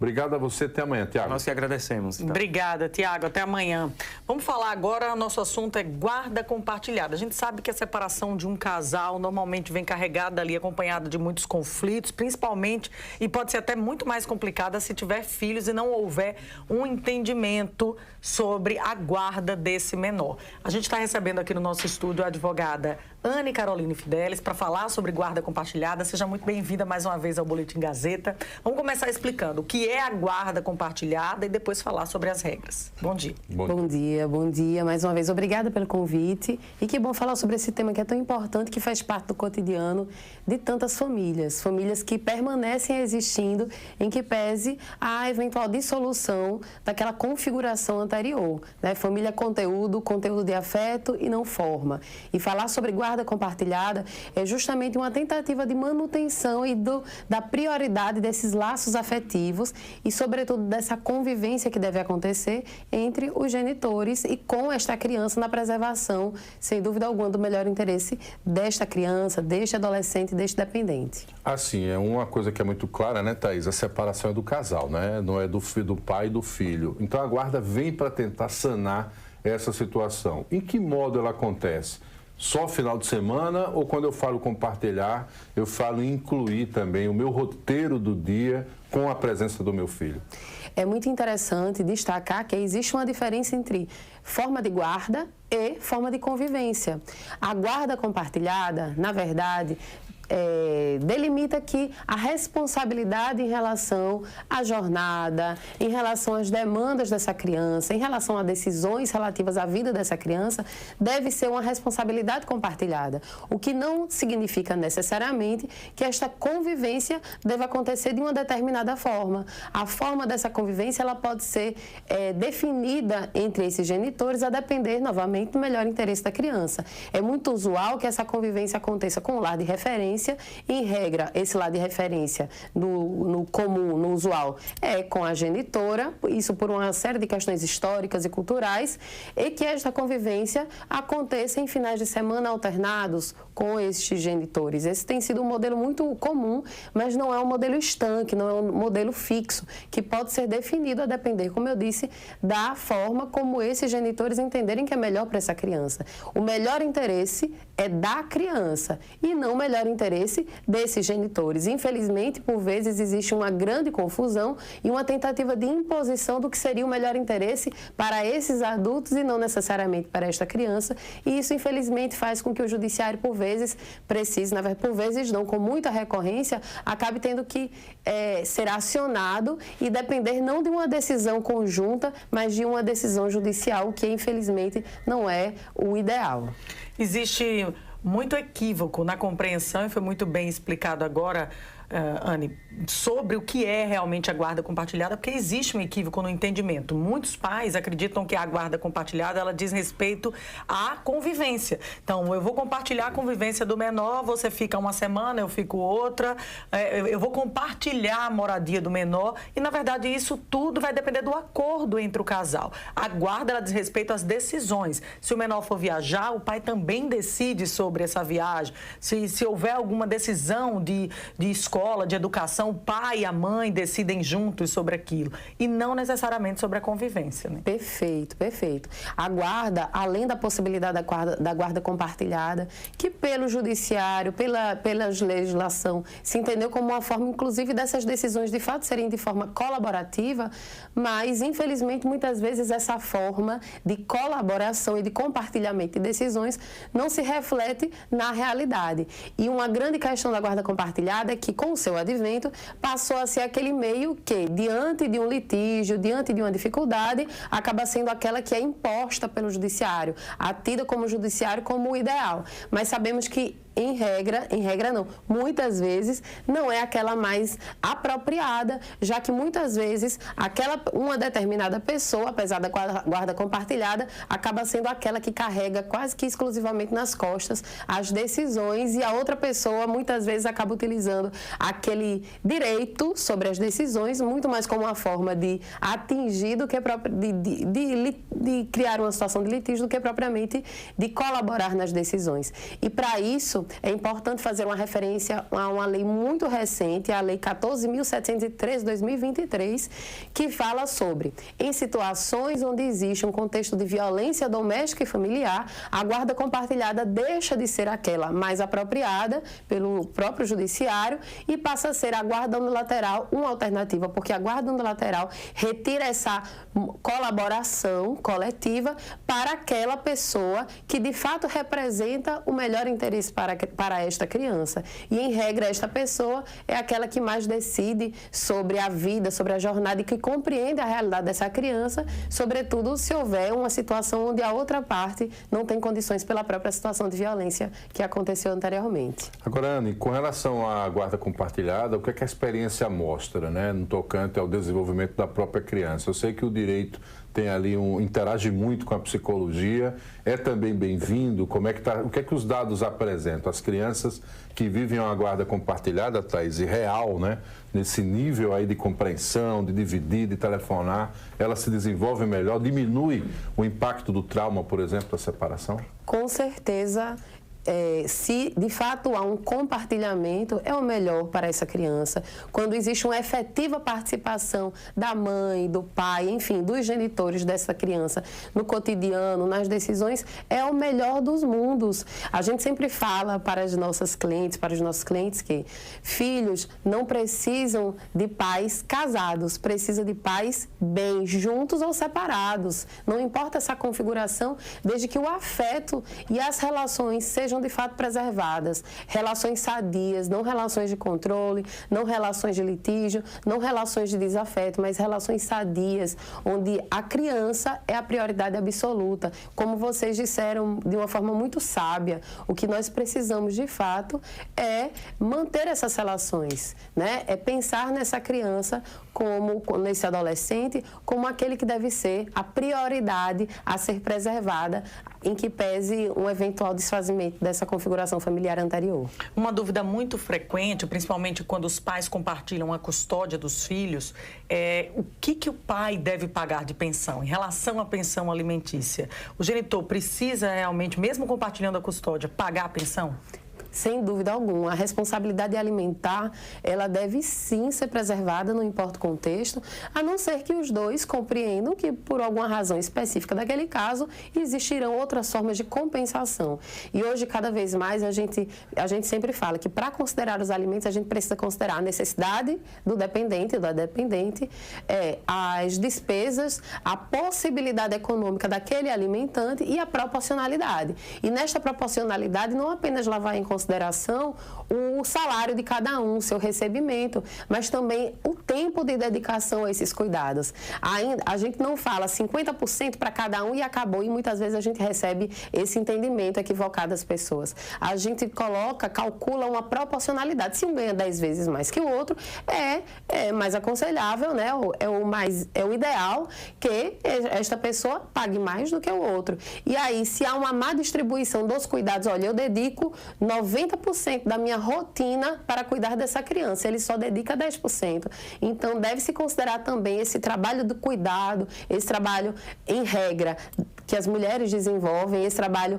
Obrigado a você, até amanhã, Tiago. Nós que agradecemos. Então. Obrigada, Tiago, até amanhã. Vamos falar agora, nosso assunto é guarda compartilhada. A gente sabe que a separação de um casal normalmente vem carregada ali, acompanhada de muitos conflitos, principalmente, e pode ser até muito mais complicada se tiver filhos e não houver um entendimento sobre a guarda desse menor. A gente está recebendo aqui no nosso estúdio a advogada Anne Caroline Fidelis para falar sobre guarda compartilhada. Seja muito bem-vinda mais uma vez ao Boletim Gazeta. Vamos começar explicando o que é a guarda compartilhada e depois falar sobre as regras. Bom dia. Bom dia, bom dia. Mais uma vez, obrigada pelo convite. E que bom falar sobre esse tema que é tão importante, que faz parte do cotidiano de tantas famílias. Famílias que permanecem existindo em que pese a eventual dissolução daquela configuração anterior, né? Família conteúdo de afeto e não forma. E falar sobre guarda compartilhada é justamente uma tentativa de manutenção e da prioridade desses laços afetivos e, sobretudo, dessa convivência que deve acontecer entre os genitores e com esta criança na preservação, sem dúvida alguma, do melhor interesse desta criança, deste adolescente, deste dependente. Assim, é uma coisa que é muito clara, né, Thaís? A separação é do casal, né? Não é do pai e do filho. Então, a guarda vem para tentar sanar essa situação. Em que modo ela acontece? Só final de semana ou quando eu falo compartilhar, eu falo incluir também o meu roteiro do dia com a presença do meu filho? É muito interessante destacar que existe uma diferença entre forma de guarda e forma de convivência. A guarda compartilhada, na verdade, delimita que a responsabilidade em relação à jornada, em relação às demandas dessa criança, em relação a decisões relativas à vida dessa criança, deve ser uma responsabilidade compartilhada, o que não significa necessariamente que esta convivência deve acontecer de uma determinada forma. A forma dessa convivência ela pode ser definida entre esses genitores a depender, novamente, do melhor interesse da criança. É muito usual que essa convivência aconteça com o lar de referência. Em regra, esse lar de referência no comum, no usual, é com a genitora, isso por uma série de questões históricas e culturais, e que esta convivência aconteça em finais de semana alternados com estes genitores. Esse tem sido um modelo muito comum, mas não é um modelo estanque, não é um modelo fixo, que pode ser definido a depender, como eu disse, da forma como esses genitores entenderem que é melhor para essa criança. O melhor interesse é da criança e não o melhor interesse desses genitores. Infelizmente, por vezes, existe uma grande confusão e uma tentativa de imposição do que seria o melhor interesse para esses adultos e não necessariamente para esta criança. E isso, infelizmente, faz com que o judiciário, por vezes, precise, na verdade, por vezes não, com muita recorrência, acabe tendo que ser acionado e depender não de uma decisão conjunta, mas de uma decisão judicial, que, infelizmente, não é o ideal. Existe muito equívoco na compreensão, e foi muito bem explicado agora, Anne, sobre o que é realmente a guarda compartilhada, porque existe um equívoco no entendimento. Muitos pais acreditam que a guarda compartilhada, ela diz respeito à convivência. Então, eu vou compartilhar a convivência do menor, você fica uma semana, eu fico outra, eu vou compartilhar a moradia do menor, e, na verdade, isso tudo vai depender do acordo entre o casal. A guarda, ela diz respeito às decisões. Se o menor for viajar, o pai também decide sobre essa viagem. Se houver alguma decisão de escola, de educação, o pai e a mãe decidem juntos sobre aquilo e não necessariamente sobre a convivência, né? Perfeito, perfeito. A guarda, além da possibilidade da guarda compartilhada, que pelo judiciário, pela legislação, se entendeu como uma forma, inclusive, dessas decisões de fato serem de forma colaborativa, mas, infelizmente, muitas vezes essa forma de colaboração e de compartilhamento de decisões não se reflete na realidade. E uma grande questão da guarda compartilhada é que, com o seu advento, passou a ser aquele meio que, diante de um litígio, diante de uma dificuldade, acaba sendo aquela que é imposta pelo judiciário, tida como judiciário como o ideal. Mas sabemos que, em regra não, muitas vezes não é aquela mais apropriada, já que muitas vezes uma determinada pessoa, apesar da guarda compartilhada, acaba sendo aquela que carrega quase que exclusivamente nas costas as decisões e a outra pessoa muitas vezes acaba utilizando aquele direito sobre as decisões muito mais como uma forma de atingir do que de criar uma situação de litígio do que propriamente de colaborar nas decisões. E para isso, isso, é importante fazer uma referência a uma lei muito recente, a Lei 14.703/2023, que fala sobre, em situações onde existe um contexto de violência doméstica e familiar, a guarda compartilhada deixa de ser aquela mais apropriada pelo próprio judiciário e passa a ser a guarda unilateral uma alternativa, porque a guarda unilateral retira essa colaboração coletiva para aquela pessoa que de fato representa o melhor interesse para esta criança. E, em regra, esta pessoa é aquela que mais decide sobre a vida, sobre a jornada e que compreende a realidade dessa criança, sobretudo se houver uma situação onde a outra parte não tem condições pela própria situação de violência que aconteceu anteriormente. Agora, Anne, com relação à guarda compartilhada, o que é que a experiência mostra, né, no tocante ao desenvolvimento da própria criança? Eu sei que o direito tem ali interage muito com a psicologia, é também bem-vindo, o que é que os dados apresentam? As crianças que vivem uma guarda compartilhada, Thaís, e real, né, nesse nível aí de compreensão, de dividir, de telefonar, ela se desenvolve melhor, diminui o impacto do trauma, por exemplo, da separação? Com certeza. Se de fato há um compartilhamento, é o melhor para essa criança. Quando existe uma efetiva participação da mãe, do pai, enfim, dos genitores dessa criança no cotidiano, nas decisões, é o melhor dos mundos. A gente sempre fala para as nossas clientes, para os nossos clientes, que filhos não precisam de pais casados, precisa de pais bem, juntos ou separados. Não importa essa configuração, desde que o afeto e as relações sejam de fato preservadas, relações sadias, não relações de controle, não relações de litígio, não relações de desafeto, mas relações sadias, onde a criança é a prioridade absoluta. Como vocês disseram de uma forma muito sábia, o que nós precisamos de fato é manter essas relações, né? É pensar nessa criança nesse adolescente, como aquele que deve ser a prioridade a ser preservada, em que pese um eventual desfazimento dessa configuração familiar anterior. Uma dúvida muito frequente, principalmente quando os pais compartilham a custódia dos filhos, é o que o pai deve pagar de pensão em relação à pensão alimentícia. O genitor precisa realmente, mesmo compartilhando a custódia, pagar a pensão? Sem dúvida alguma. A responsabilidade alimentar, ela deve sim ser preservada, não importa o contexto, a não ser que os dois compreendam que, por alguma razão específica daquele caso, existirão outras formas de compensação. E hoje, cada vez mais, a gente sempre fala que, para considerar os alimentos, a gente precisa considerar a necessidade do dependente, da dependente, as despesas, a possibilidade econômica daquele alimentante e a proporcionalidade. E nesta proporcionalidade, não apenas levar em consideração o salário de cada um, seu recebimento, mas também o tempo de dedicação a esses cuidados. A gente não fala 50% para cada um e acabou, e muitas vezes a gente recebe esse entendimento equivocado das pessoas. A gente calcula uma proporcionalidade. Se um ganha 10 vezes mais que o outro, é mais aconselhável, né? É o ideal que esta pessoa pague mais do que o outro. E aí, se há uma má distribuição dos cuidados, olha, eu dedico 90% da minha rotina para cuidar dessa criança, ele só dedica 10%. Então, deve-se considerar também esse trabalho do cuidado, esse trabalho em regra que as mulheres desenvolvem, esse trabalho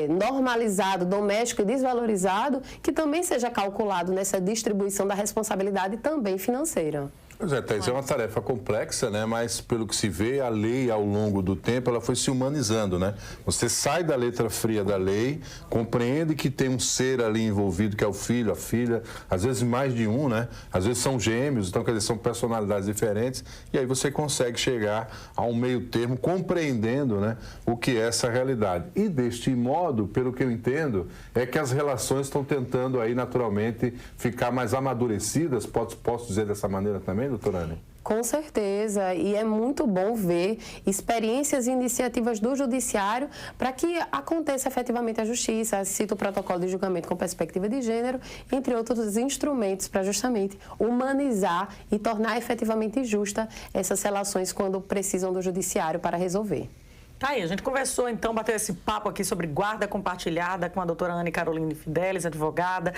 normalizado, doméstico e desvalorizado, que também seja calculado nessa distribuição da responsabilidade também financeira. Pois é, Thaís, é uma tarefa complexa, né? Mas pelo que se vê, a lei, ao longo do tempo, ela foi se humanizando, né? Você sai da letra fria da lei, compreende que tem um ser ali envolvido, que é o filho, a filha, às vezes mais de um, né? Às vezes são gêmeos, então, quer dizer, são personalidades diferentes, e aí você consegue chegar a um meio termo, compreendendo, né, o que é essa realidade. E deste modo, pelo que eu entendo, é que as relações estão tentando aí, naturalmente, ficar mais amadurecidas, posso dizer dessa maneira também, doutora Anne? Com certeza, e é muito bom ver experiências e iniciativas do Judiciário para que aconteça efetivamente a justiça. Cito o protocolo de julgamento com perspectiva de gênero, entre outros instrumentos para justamente humanizar e tornar efetivamente justa essas relações quando precisam do Judiciário para resolver. Tá aí, a gente conversou então, bateu esse papo aqui sobre guarda compartilhada com a doutora Anne Caroline Fidelis, advogada,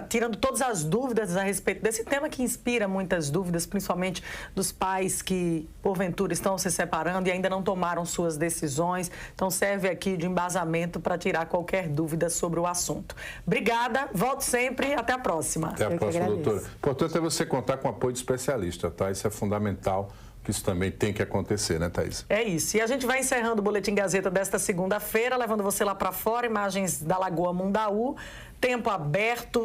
tirando todas as dúvidas a respeito desse tema que inspira muitas dúvidas, principalmente dos pais que, porventura, estão se separando e ainda não tomaram suas decisões. Então, serve aqui de embasamento para tirar qualquer dúvida sobre o assunto. Obrigada, volto sempre, até a próxima. Até a próxima, doutora. Importante é você contar com o apoio de especialista, tá? Isso é fundamental. Que isso também tem que acontecer, né, Thaís? É isso. E a gente vai encerrando o Boletim Gazeta desta segunda-feira, levando você lá para fora, imagens da Lagoa Mundaú, tempo aberto.